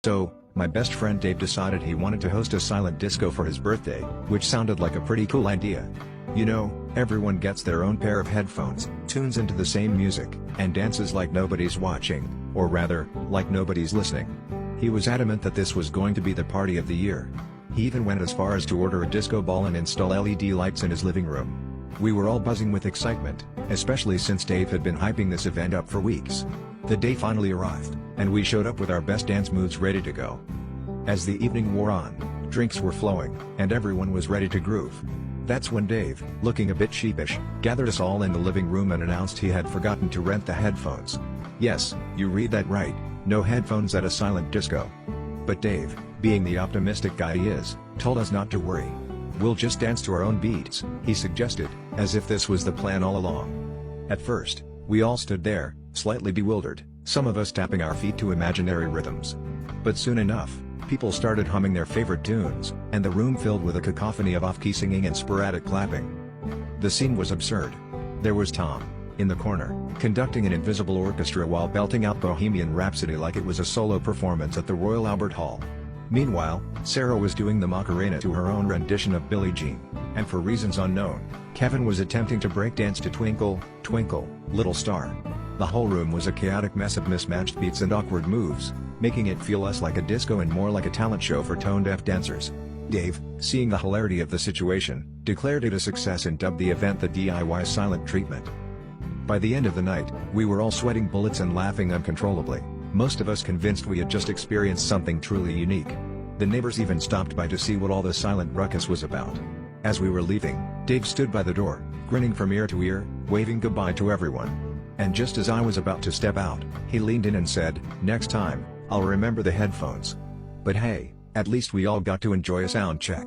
So, my best friend Dave decided he wanted to host a silent disco for his birthday, which sounded like a pretty cool idea. You know, everyone gets their own pair of headphones, tunes into the same music, and dances like nobody's watching, or rather, like nobody's listening. He was adamant that this was going to be the party of the year. He even went as far as to order a disco ball and install LED lights in his living room. We were all buzzing with excitement, especially since Dave had been hyping this event up for weeks. The day finally arrived, and we showed up with our best dance moves ready to go. As the evening wore on, drinks were flowing, and everyone was ready to groove. That's when Dave, looking a bit sheepish, gathered us all in the living room and announced he had forgotten to rent the headphones. Yes, you read that right, no headphones at a silent disco. But Dave, being the optimistic guy he is, told us not to worry. We'll just dance to our own beats, he suggested, as if this was the plan all along. At first, we all stood there, slightly bewildered, some of us tapping our feet to imaginary rhythms. But soon enough, people started humming their favorite tunes, and the room filled with a cacophony of off-key singing and sporadic clapping. The scene was absurd. There was Tom, in the corner, conducting an invisible orchestra while belting out Bohemian Rhapsody like it was a solo performance at the Royal Albert Hall. Meanwhile, Sarah was doing the Macarena to her own rendition of Billie Jean, and for reasons unknown, Kevin was attempting to breakdance to Twinkle, Twinkle, Little Star. The whole room was a chaotic mess of mismatched beats and awkward moves, making it feel less like a disco and more like a talent show for tone-deaf dancers. Dave, seeing the hilarity of the situation, declared it a success and dubbed the event the DIY Silent Treatment. By the end of the night, we were all sweating bullets and laughing uncontrollably, most of us convinced we had just experienced something truly unique. The neighbors even stopped by to see what all the silent ruckus was about. As we were leaving, Dave stood by the door, grinning from ear to ear, waving goodbye to everyone. And just as I was about to step out, he leaned in and said, "Next time, I'll remember the headphones." But hey, at least we all got to enjoy a sound check.